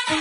Hey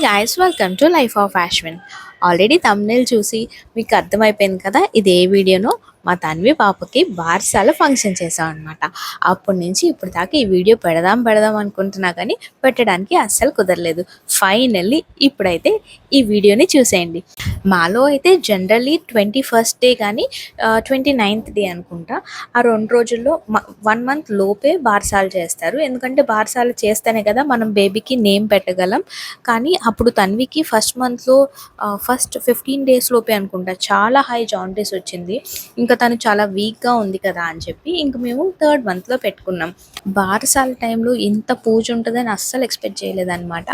guys, welcome to life of Ashwin. Already thumbnail చూసి మీకు అర్థమైపోయింది కదా ఇది ఏ వీడియోనో. మా తన్వి పాపకి బార్సాల ఫంక్షన్ చేసాం అనమాట. అప్పటి నుంచి ఇప్పుడు దాకా ఈ వీడియో పెడదాం అనుకుంటున్నా కానీ పెట్టడానికి అస్సలు కుదరలేదు. ఫైనల్లీ ఇప్పుడైతే ఈ వీడియోని చూసేయండి. మాలో అయితే జనరల్లీ 21st డే కానీ 29th డే అనుకుంటా, ఆ 2 రోజుల్లో 1 month లోపే బార్సాలు చేస్తారు. ఎందుకంటే బార్సాలు చేస్తేనే కదా మనం బేబీకి నేమ్ పెట్టగలం. కానీ అప్పుడు తన్వికి ఫస్ట్ మంత్లో ఫస్ట్ 15 days లోపే అనుకుంటా చాలా హై జాండీస్ వచ్చింది. ఇంకా తను చాలా వీక్గా ఉంది కదా అని చెప్పి ఇంక మేము 3rd monthలో పెట్టుకున్నాం. బారసాల టైంలో ఇంత పూజ ఉంటుందని అస్సలు ఎక్స్పెక్ట్ చేయలేదన్నమాట.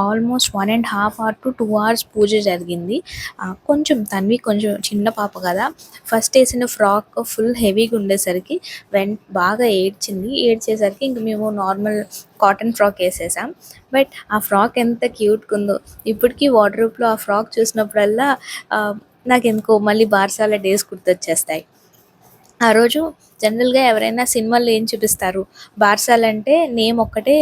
ఆల్మోస్ట్ 1.5 hour to 2 hours పూజ జరిగింది. కొంచెం తన్వి కొంచెం చిన్న పాప కదా, ఫస్ట్ వేసిన ఫ్రాక్ ఫుల్ హెవీగా ఉండేసరికి బాగా ఏడ్చేసరికి ఇంక మేము నార్మల్ కాటన్ ఫ్రాక్ వేసేసాం. బట్ ఆ ఫ్రాక్ ఎంత క్యూట్గా ఉందో, ఇప్పటికీ వార్డ్రోబ్లో ఆ ఫ్రాక్ చూసినప్పుడల్లా నాకు ఎందుకో మళ్ళీ బార్సాల డేస్ గుర్తొచ్చేస్తాయి. ఆ రోజు జనరల్గా ఎవరైనా సినిమాల్లో ఏం చూపిస్తారు, బార్సాలంటే నేమ్ ఒక్కటే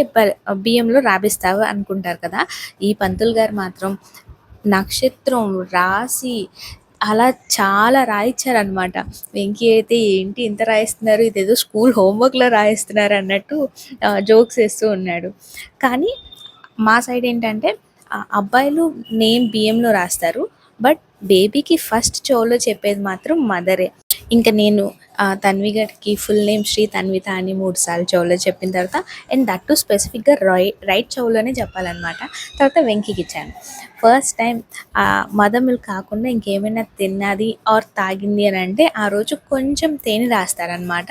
బియ్యంలో రాపిస్తావు అనుకుంటారు కదా. ఈ పంతులు గారు మాత్రం నక్షత్రం రాసి అలా చాలా రాయించారనమాట. వెంకీ అయితే ఏంటి ఇంత రాయిస్తున్నారు, ఇదేదో స్కూల్ హోంవర్క్లో రాయిస్తున్నారు అన్నట్టు జోక్స్ వేస్తూ ఉన్నాడు. కానీ మా సైడ్ ఏంటంటే అబ్బాయిలు నేమ్ బియ్యంలో రాస్తారు, బట్ బేబీకి ఫస్ట్ చెవులో చెప్పేది మాత్రం మదరే. ఇంకా నేను తన్వి గారికి ఫుల్ నేమ్ శ్రీ తన్విత అని 3 సార్లు చెవులో చెప్పిన తర్వాత, అండ్ దట్ టు స్పెసిఫిక్గా రైట్ చెవులోనే చెప్పాలన్నమాట. తర్వాత వెంకీకి ఇచ్చాను. ఫస్ట్ టైం మదర్ మిల్క్ కాకుండా ఇంకేమైనా తిన్నది ఆర్ తాగింది అని అంటే ఆ రోజు కొంచెం తేనె రాస్తారనమాట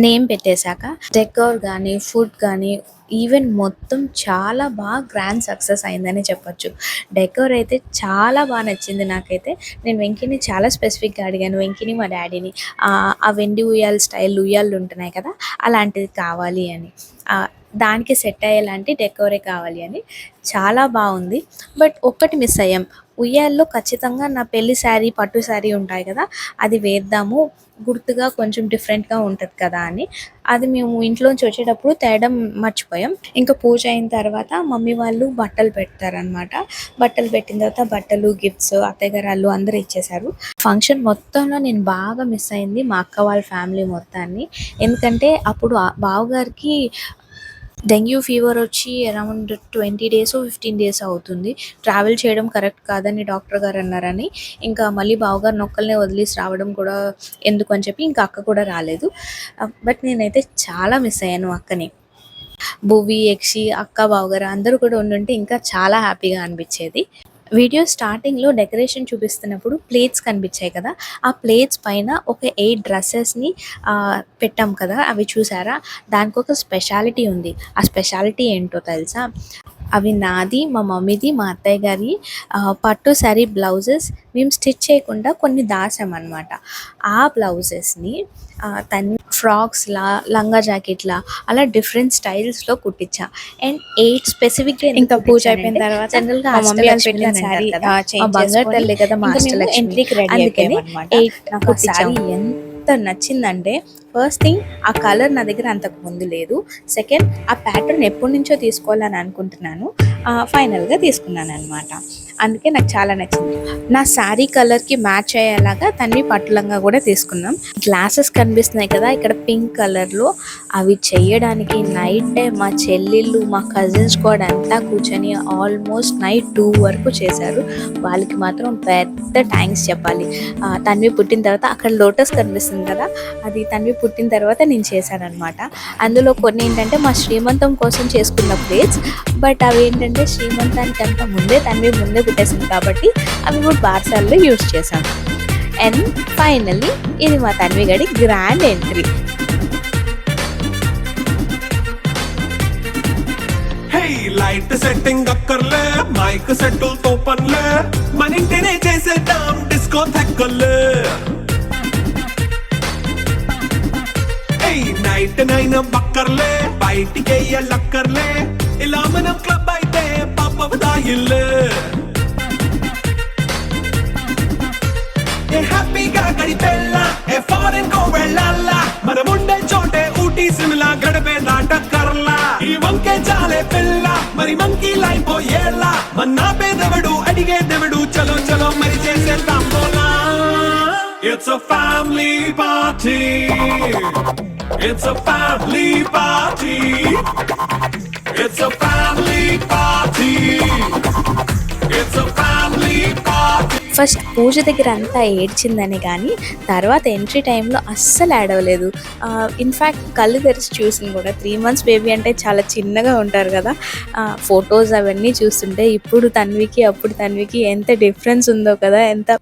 నేమ్ పెట్టేశాక. డెకోర్ కానీ ఫుడ్ కానీ ఈవెన్ మొత్తం చాలా బాగా గ్రాండ్ సక్సెస్ అయిందని చెప్పొచ్చు. డెకోర్ అయితే చాలా బాగా నచ్చింది నాకైతే. నేను వెంకీని చాలా స్పెసిఫిక్గా అడిగాను, వెంకీని మా డాడీని ఆ వెండి ఉయ్యాల స్టైల్ ఉయ్యాలు ఉంటున్నాయి కదా అలాంటిది కావాలి అని, దానికి సెట్ అయ్యేలాంటి డెకోరే కావాలి అని. చాలా బాగుంది. బట్ ఒక్కటి మిస్ అయ్యాం, ఉయ్యాల్లో ఖచ్చితంగా నా పెళ్లి శారీ పట్టు శారీ ఉంటాయి కదా అది వేద్దాము, గుర్తుగా కొంచెం డిఫరెంట్గా ఉంటుంది కదా అని. అది మేము ఇంట్లోంచి వచ్చేటప్పుడు తేడం మర్చిపోయాం. ఇంకా పూజ అయిన తర్వాత మమ్మీ వాళ్ళు బట్టలు పెడతారనమాట. బట్టలు పెట్టిన తర్వాత బట్టలు గిఫ్ట్స్ అత్తయ్యగారు అందరూ ఇచ్చేశారు. ఫంక్షన్ మొత్తంలో నేను బాగా మిస్ అయింది మా అక్క వాళ్ళ ఫ్యామిలీ మొత్తాన్ని. ఎందుకంటే అప్పుడు బావగారికి డెంగ్యూ ఫీవర్ వచ్చి అరౌండ్ 20 days 15 days అవుతుంది. ట్రావెల్ చేయడం కరెక్ట్ కాదని డాక్టర్ గారు అన్నారని ఇంకా మళ్ళీ బావగారు నొక్కల్నే వదిలేసి రావడం కూడా ఎందుకు అని చెప్పి ఇంకా అక్క కూడా రాలేదు. బట్ నేనైతే చాలా మిస్ అయ్యాను అక్కని. భువి యక్షి అక్క బావగారు అందరూ కూడా ఉండుంటే ఇంకా చాలా హ్యాపీగా అనిపించేది. వీడియో స్టార్టింగ్లో డెకరేషన్ చూపిస్తున్నప్పుడు ప్లేట్స్ కనిపించాయి కదా, ఆ ప్లేట్స్ పైన ఒక 8 డ్రెస్సెస్ని పెట్టాం కదా, అవి చూసారా? దానికి ఒక స్పెషాలిటీ ఉంది. ఆ స్పెషాలిటీ ఏంటో తెలుసా? అవి నాది, మా మమ్మీది, మా అత్తయ్య గారి పట్టు శారీ బ్లౌజెస్ మేము స్టిచ్ చేయకుండా కొన్ని దాసామన్నమాట. ఆ బ్లౌజెస్ని తను ఫ్రాక్స్లా, లంగా జాకెట్లా అలా డిఫరెంట్ స్టైల్స్లో కుట్టించా. అండ్ 8 స్పెసిఫిక్గా ఇంకా పూజ అయిపోయిన తర్వాత జనరల్గా మా మమ్మీ వాళ్ళు అష్టలక్ష్మి పెట్టిన అని శారీ అంటారు కదా, మా చేంజ్ బంగారు చేసుకొని తల్లి కదా మా ఇంకా మేము అష్టలక్ష్మి, ఎంట్రీకి రెడీ అందుకని అయిపోయామన్నమాట. 8 నాకు ఆ శారీ ఎంత నచ్చిందంటే, ఫస్ట్ థింగ్ ఆ కలర్ నా దగ్గర అంతకు ముందు లేదు. సెకండ్, ఆ ప్యాటర్న్ ఎప్పటి నుంచో తీసుకోవాలని అనుకుంటున్నాను, ఫైనల్గా తీసుకున్నాను అనమాట. అందుకే నాకు చాలా నచ్చింది. నా శారీ కలర్కి మ్యాచ్ అయ్యేలాగా తన్వి పట్టులంగా కూడా తీసుకున్నాం. గ్లాసెస్ కనిపిస్తున్నాయి కదా ఇక్కడ పింక్ కలర్లో, అవి చెయ్యడానికి నైట్ టైం మా చెల్లెళ్ళు, మా కజిన్స్ కూడా అంతా కూర్చొని ఆల్మోస్ట్ నైట్ 2 వరకు చేశారు. వాళ్ళకి మాత్రం పెద్ద థ్యాంక్స్ చెప్పాలి. తన్వి పుట్టిన తర్వాత అక్కడ లోటస్ కనిపిస్తుంది కదా, అది తన్వి పుట్టిన తర్వాత నేను చేశాను అనమాట. అందులో కొన్ని ఏంటంటే మా శ్రీమంతం కోసం చేసుకున్న ప్లేట్స్, బట్ అవి ఏంటంటే శ్రీమంతానికి అంతా ముందే తన్వి ముందే పుట్టేసింది కాబట్టి అవి కూడా బార్సాల్లో యూజ్ చేశాను. అండ్ ఫైనల్లీ ఇది మా తన్వి గడి గ్రాండ్ ఎంట్రీ. లైట్ సెట్టింగ్ అక్కర్లే, మైక్ సెట్టుల్ తో పనిలే, మన ఇంటినే చేసేద్దాం డిస్కో థెక్కలే. నైట్ 9 బక్కర్లే, బయటికి లక్కర్లే, ఇలా మనం క్లబ్ అయితే పాపదాయిల్లే. హ్యాపీగా గడిపెళ్ళా, ఏ ఫారెన్ కో వెళ్ళాలా, మనం ఉండే చోటే ఊటీ సిమ్లా గడిపే దాటక్కర్లా. ఈ వంకే చాలే పిల్ల, మరి మంకీ లైపోయేలా, మన్నా పేదవడు అడిగేదెవడు, చలో చలో మరి చేసేద్దాం బోలా. It's a family party. It's a family party. It's a family party. It's a family party. First పూజ దగ్గర అంతా ఏడ్చిందని కానీ తర్వాత ఎంట్రీ టైంలో అస్సలు యాడ్ అవ్వలేదు. ఇన్ఫ్యాక్ట్ కళ్ళు తెరిచి చూసింది కూడా. 3 months బేబీ అంటే చాలా చిన్నగా ఉంటారు కదా, ఫొటోస్ అవన్నీ చూస్తుంటే ఇప్పుడు తన్వికి అప్పుడు తన్వికి ఎంత డిఫరెన్స్ ఉందో కదా. ఎంత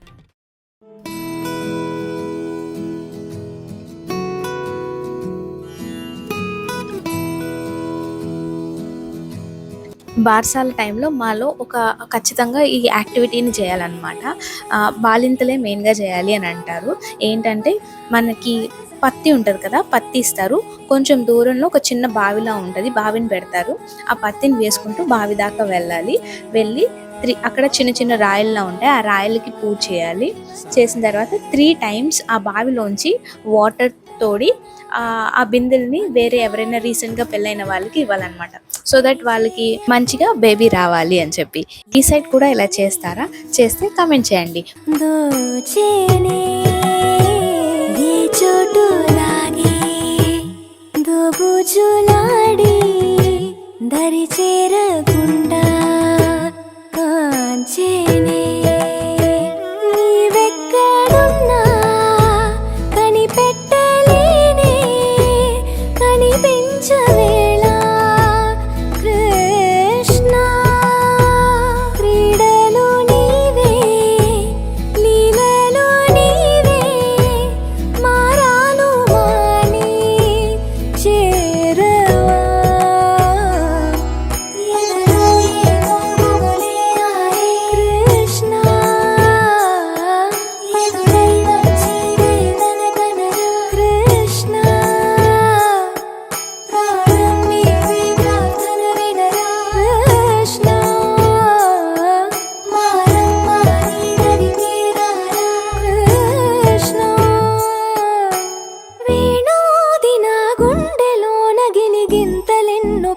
బార్సాల టైంలో మాలో ఒక ఖచ్చితంగా ఈ యాక్టివిటీని చేయాలన్నమాట. బాలింతలే మెయిన్గా చేయాలి అని అంటారు. ఏంటంటే మనకి పత్తి ఉంటుంది కదా, పత్తి ఇస్తారు, కొంచెం దూరంలో ఒక చిన్న బావిలా ఉంటుంది, బావిని పెడతారు, ఆ పత్తిని వేసుకుంటూ బావి దాకా వెళ్ళాలి. వెళ్ళి అక్కడ చిన్న చిన్న రాయల్లా ఉంటాయి, ఆ రాయలకి పూజ చేయాలి. చేసిన తర్వాత 3 times ఆ బావిలోంచి వాటర్ తోడి ఆ బిందెల్ని వేరే ఎవరైనా రీసెంట్గా పెళ్ళైన వాళ్ళకి ఇవ్వాలన్నమాట. సో దట్ వాళ్ళకి మంచిగా బేబీ రావాలి అని చెప్పి. ఈ సైడ్ కూడా ఇలా చేస్తారా? చేస్తే కమెంట్ చేయండి. దరి చేరకుండా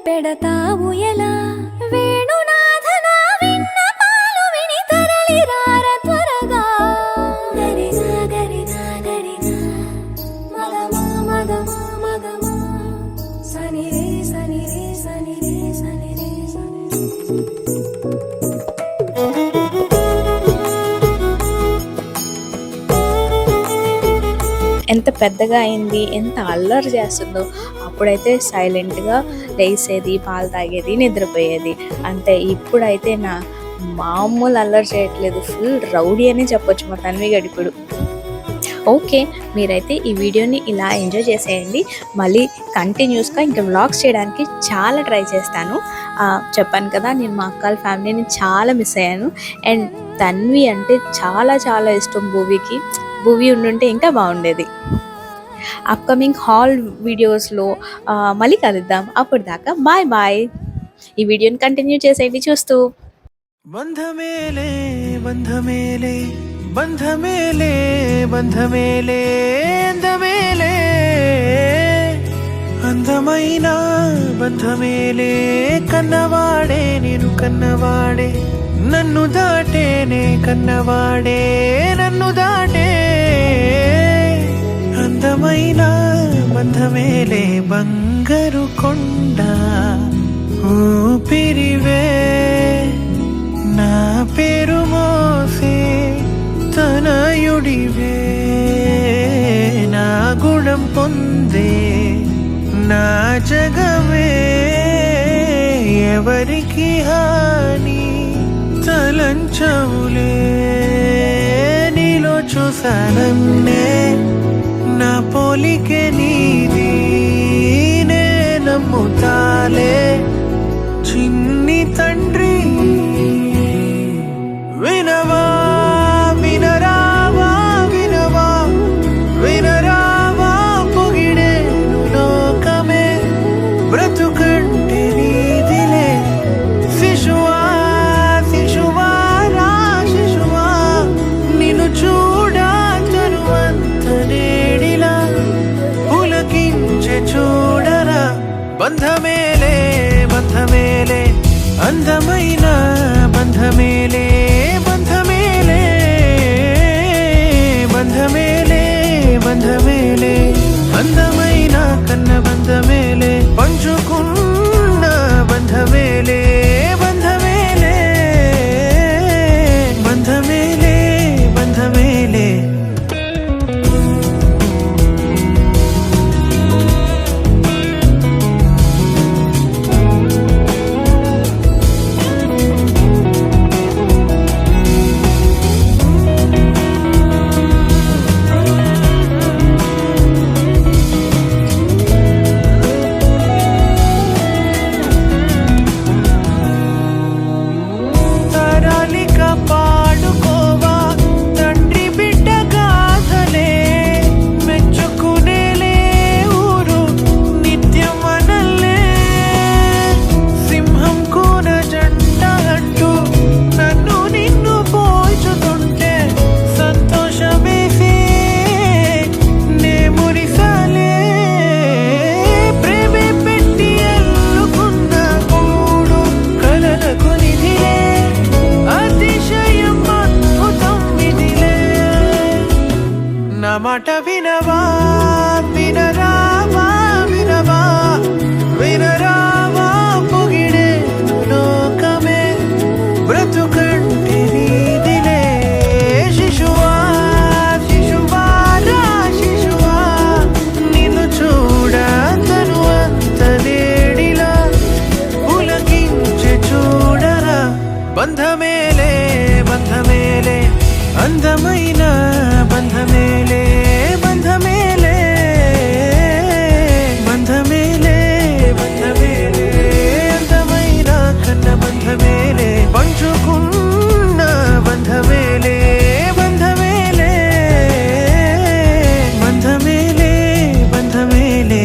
పెడతావు ఎలా వేణునాథన విన్న పాలు విని తరలి రార త్వరగా. గరినా గరినా గరినా మగమా మగమా మగమా సని రే సని రే సని రే సని రే సని. ఎంత పెద్దగా అయింది, ఎంత అల్లరి చేస్తుందో. అప్పుడైతే సైలెంట్గా లేసేది, పాలు తాగేది, నిద్రపోయేది అంతే. ఇప్పుడైతే మామూలు అల్లరి చేయట్లేదు, ఫుల్ రౌడీ అని చెప్పొచ్చు మా తన్వి గడిపుడు. ఓకే, మీరైతే ఈ వీడియోని ఇలా ఎంజాయ్ చేసేయండి. మళ్ళీ కంటిన్యూస్గా ఇంకా వ్లాగ్స్ చేయడానికి చాలా ట్రై చేస్తాను. చెప్పాను కదా, నేను మా అక్కల ఫ్యామిలీని చాలా మిస్ అయ్యాను. అండ్ తన్వి అంటే చాలా చాలా ఇష్టం భూవికి. భూవి ఉండుంటే ఇంకా బాగుండేది. అప్కమింగ్ హాల్ వీడియోస్లో మళ్ళీ కలుద్దాం. అప్పుడు దాకా బాయ్ బాయ్. ఈ వీడియోని కంటిన్యూ చేసేయండి చూస్తూ. బంధమేలే బంధమేలే బంధమేలే బంధమేలే అందమేలే అందమైన బంధమేలే కన్నవాడే నేను కన్నవాడే నన్ను దాటేనే కన్నవాడే నన్ను దాటే అందమైన బంధమేలే బంగారు కొండ ఊపిరివే నా పేరు మోసే తనయుడివే నా గుణం పొందే నా జగమే ఎవరికి హాని తలంచవులే నీలో చూసానన్నే నా పోలికే నీది నే నమ్ముతాలే చిన్ని తండ్రి వినవా వినరావా వినవా వినరావా పొగిడేను లోకమే బ్రతుకంటే నీదిలే శిశువా శిశువా రా శిశువా నిన్ను చూడా తరువంత నేడిలా పులకించే చూడరా బంధమేలే బంధమేలే అందమైన బంధమేలే బంధమేలే బంధమేలే బంధమేలే అందమైన కన్న బంధమేలే పంచుకున్న బంధమేలే బంధమేలే బంధమేలే బంధమేలే పాడుకోవా తండ్రి బిడ్డ గాథలే మెచ్చుకునేలే ఊరు నిత్యం అనల్లే సింహం కూన జంట అంటూ నన్ను నిన్ను పోల్చుతుంటే సంతోషమేసే నే మురిసాలే ప్రేమే పెట్టి ఎల్లుకున్న కూడు కలలకు నిధిలే అతిశయం అద్భుతం విధిలే నా మాట వినవా వినరావా వినవా వినరావా పొగిడే లోకమే బ్రతుకంటే నీదిలే శిశువా శిశువా రా శిశువా నిన్ను చూడ తరువంత నేడిలా పులకించే చూడరా బంధమేలే బంధమేలే అందమైన బంధమేలే బంధమేలే బంధమేలే బంధమేలే అందమైన కన్న బంధమేలే పంచుకున్న బంధమేలే బంధమేలే బంధమేలే బంధమేలే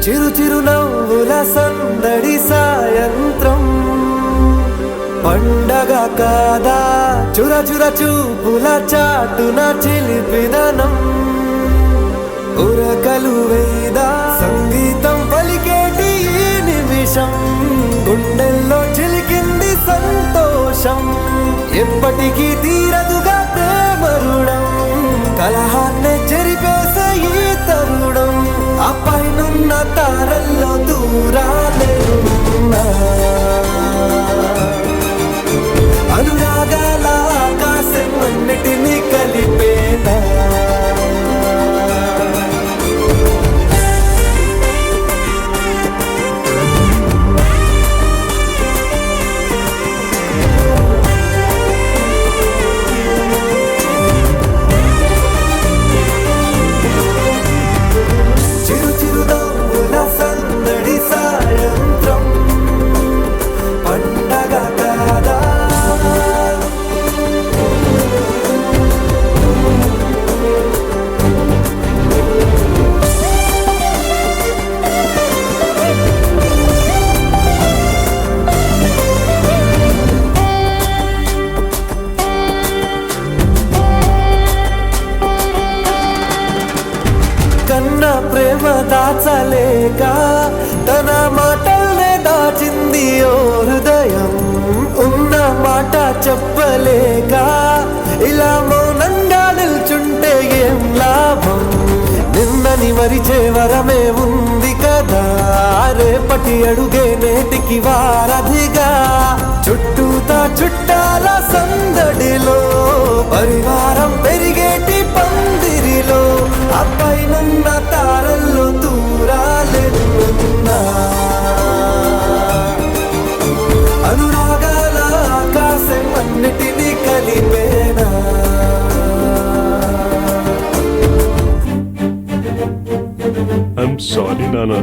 చిరు చిరు నవ్వుల సందడి సాయంత్రం పండగ కాదా చుర చుర చూపుల చాటున చిలిపిదనం ఉరకలు వేదా సంగీతం పలికేటి ఈ నిమిషం గుండెల్లో చిలికింది సంతోషం ఎప్పటికీ తీరదుగా ప్రేమ రుణం కలహాన్నే చెరిపేసే ఈ తరుణం ఆ పైనున్న తారల్లో దూరాలేనున్నా అనురాగాల ఆకాశం అన్నిటినీ కలిపేనా చిరు చిరు నవ్వుల సందడి సాయంత్రం పండగ కాదా కన్నా ప్రేమ దాచలేక తన మాటల్నే దాచింది ఓ హృదయం ఉన్న మాట చెప్పలేక ఇలా మౌనంగా నిల్చుంటే ఏం లాభం నిన్నని మరిచే వరమే ఉంది కదా రేపటి అడుగే నేటికి వారధిగా చుట్టూతా చుట్టాల సందడిలో పరివారం పెరిగేటి పందిరిలో ఆ పైనున్న తారల్లో దూరాలెన్నున్నా అనురాగాల ఆకాశం అన్నిటినీ కలిపేనా I'm sorry, Nana.